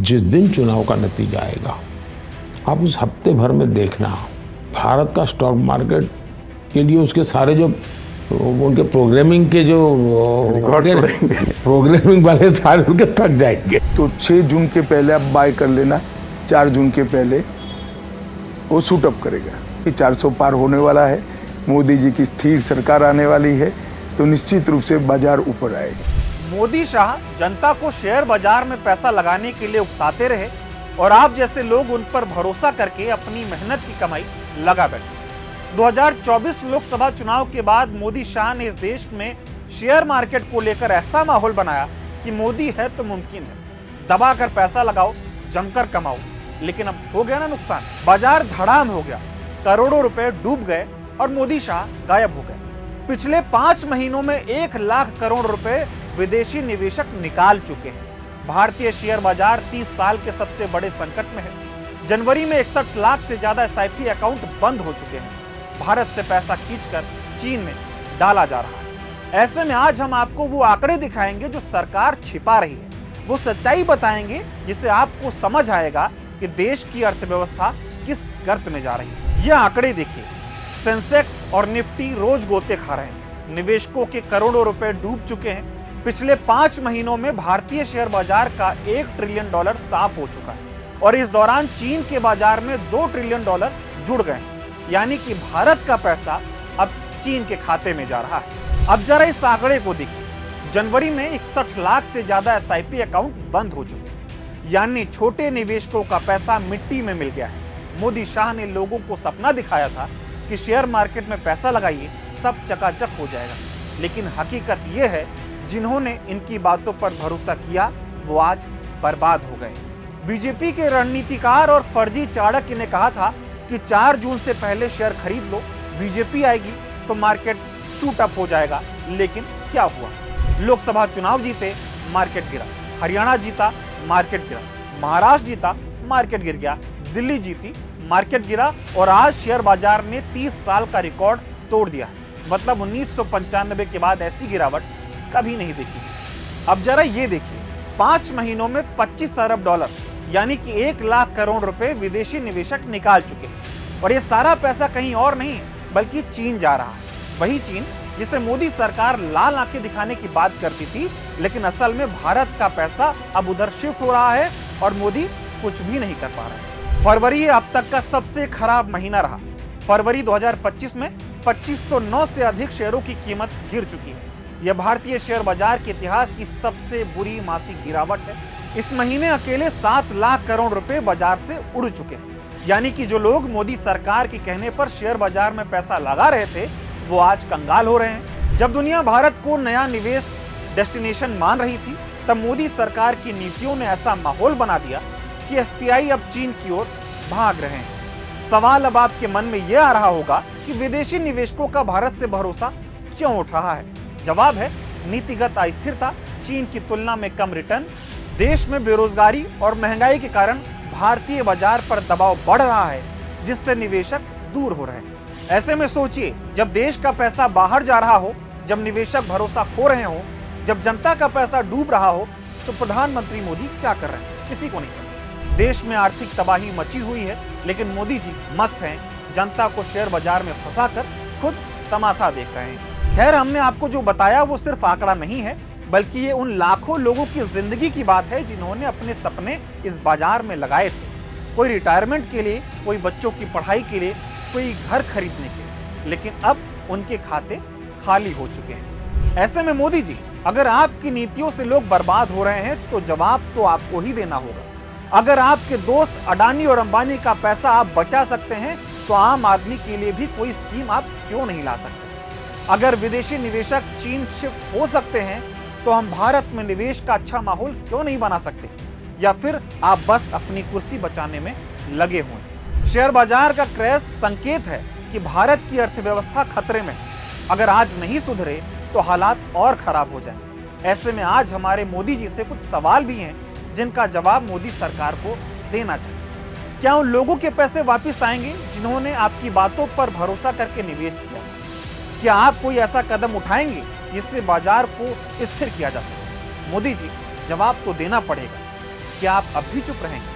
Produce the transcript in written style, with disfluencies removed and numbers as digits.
जिस दिन चुनाव का नतीजा आएगा, आप उस हफ्ते भर में देखना, भारत का स्टॉक मार्केट के लिए उसके सारे जो उनके प्रोग्रामिंग के जो प्रोग्रामिंग वाले सारे उनके थक जाएंगे। तो 6 जून के पहले आप बाय कर लेना, 4 जून के पहले वो शूट अप करेगा कि 400 पार होने वाला है, मोदी जी की स्थिर सरकार आने वाली है, तो निश्चित रूप से बाजार ऊपर आएगा। मोदी शाह जनता को शेयर बाजार में पैसा लगाने के लिए उकसाते रहे और आप जैसे लोग उन पर भरोसा करके अपनी मेहनत की कमाई लगा बैठे। 2024 लोकसभा चुनाव के बाद मोदी शाह ने इस देश में शेयर मार्केट को लेकर ऐसा माहौल बनाया कि मोदी है तो मुमकिन है, दबा कर पैसा लगाओ, जमकर कमाओ। लेकिन अब हो गया ना नुकसान, बाजार धड़ाम हो गया, करोड़ों रुपए डूब गए और मोदी शाह गायब हो गए। पिछले 5 महीनों में 1 लाख करोड़ रुपए विदेशी निवेशक निकाल चुके हैं। भारतीय शेयर बाजार 30 साल के सबसे बड़े संकट में है। जनवरी में 61 लाख से ज्यादा SIP अकाउंट बंद हो चुके हैं। भारत से पैसा खींचकर चीन में डाला जा रहा है। ऐसे में आज हम आपको वो आंकड़े दिखाएंगे जो सरकार छिपा रही है, वो सच्चाई बताएंगे जिससे आपको समझ आएगा कि देश की अर्थव्यवस्था किस गर्त में जा रही है। ये आंकड़े देखिए, सेंसेक्स और निफ्टी रोज गोते खा रहे हैं, निवेशकों के करोड़ों रुपए डूब चुके हैं। पिछले 5 महीनों में भारतीय शेयर बाजार का $1 ट्रिलियन साफ हो चुका है और इस दौरान चीन के बाजार में $2 ट्रिलियन जुड़ गए, यानी कि भारत का पैसा अब चीन के खाते में जा रहा है। अब जरा इस आंकड़े को देखिए, जनवरी में 61 लाख से ज्यादा SIP अकाउंट बंद हो चुके हैं, यानी छोटे निवेशकों का पैसा मिट्टी में मिल गया है। मोदी शाह ने लोगों को सपना दिखाया था कि शेयर मार्केट में पैसा लगाइए, सब चकाचक हो जाएगा, लेकिन हकीकत यह है जिन्होंने इनकी बातों पर भरोसा किया वो आज बर्बाद हो गए। बीजेपी के रणनीतिकार और फर्जी चाणक्य ने कहा था कि 4 जून से पहले शेयर खरीद लो, बीजेपी आएगी तो मार्केट शूट अप हो जाएगा। लेकिन क्या हुआ? लोकसभा चुनाव जीते, मार्केट गिरा, हरियाणा जीता, मार्केट गिरा, महाराष्ट्र जीता, मार्केट गिर गया, दिल्ली जीती, मार्केट गिरा और आज शेयर बाजार ने 30 साल का रिकॉर्ड तोड़ दिया। मतलब 1995 के बाद ऐसी गिरावट कभी नहीं देखी। अब जरा ये देखिए, 5 महीनों में $25 अरब यानी कि 1 लाख करोड़ रुपए विदेशी निवेशक निकाल चुके हैं और ये सारा पैसा कहीं और नहीं बल्कि चीन जा रहा है। वही चीन जिसे मोदी सरकार लाल आंखें दिखाने की बात करती थी, लेकिन असल में भारत का पैसा अब उधर शिफ्ट हो रहा है और मोदी कुछ भी नहीं कर पा रहे। फरवरी अब तक का सबसे खराब महीना रहा। फरवरी 2025 में 2509 से अधिक शेयरों की कीमत गिर चुकी है। यह भारतीय शेयर बाजार के इतिहास की सबसे बुरी मासिक गिरावट है। इस महीने अकेले 7 लाख करोड़ रुपए बाजार से उड़ चुके हैं, यानी कि जो लोग मोदी सरकार के कहने पर शेयर बाजार में पैसा लगा रहे थे वो आज कंगाल हो रहे हैं। जब दुनिया भारत को नया निवेश डेस्टिनेशन मान रही थी, तब मोदी सरकार की नीतियों ने ऐसा माहौल बना दिया कि FPI अब चीन की ओर भाग रहे हैं। सवाल अब आपके मन में यह आ रहा होगा कि विदेशी निवेशकों का भारत से भरोसा क्यों उठ रहा है? जवाब है नीतिगत अस्थिरता, चीन की तुलना में कम रिटर्न, देश में बेरोजगारी और महंगाई के कारण भारतीय बाजार पर दबाव बढ़ रहा है, जिससे निवेशक दूर हो रहे हैं। ऐसे में सोचिए, जब देश का पैसा बाहर जा रहा हो, जब निवेशक भरोसा खो रहे हो, जब जनता का पैसा डूब रहा हो, तो प्रधानमंत्री मोदी क्या कर रहे हैं? किसी को नहीं पता। देश में आर्थिक तबाही मची हुई है, लेकिन मोदी जी मस्त हैं, जनता को शेयर बाजार में फंसाकर खुद तमाशा देख रहे हैं। खैर, हमने आपको जो बताया वो सिर्फ आंकड़ा नहीं है, बल्कि ये उन लाखों लोगों की जिंदगी की बात है जिन्होंने अपने सपने इस बाजार में लगाए थे। कोई रिटायरमेंट के लिए, कोई बच्चों की पढ़ाई के लिए, कोई घर खरीदने के लिए, लेकिन अब उनके खाते खाली हो चुके हैं। ऐसे में मोदी जी, अगर आपकी नीतियों से लोग बर्बाद हो रहे हैं तो जवाब तो आपको ही देना होगा। अगर आपके दोस्त अडानी और अंबानी का पैसा आप बचा सकते हैं तो आम आदमी के लिए भी कोई स्कीम आप क्यों नहीं ला सकते? अगर विदेशी निवेशक चीन शिफ्ट हो सकते हैं तो हम भारत में निवेश का अच्छा माहौल क्यों नहीं बना सकते? या फिर आप बस अपनी कुर्सी बचाने में लगे हुए? शेयर बाजार का क्रैश संकेत है कि भारत की अर्थव्यवस्था खतरे में है। अगर आज नहीं सुधरे तो हालात और खराब हो जाएंगे। ऐसे में आज हमारे मोदी जी से कुछ सवाल भी हैं जिनका जवाब मोदी सरकार को देना चाहिए। क्या उन लोगों के पैसे वापस आएंगे जिन्होंने आपकी बातों पर भरोसा करके निवेश किया? क्या आप कोई ऐसा कदम उठाएंगे जिससे बाजार को स्थिर किया जा सके? मोदी जी, जवाब तो देना पड़ेगा, क्या आप अब भी चुप रहेंगे?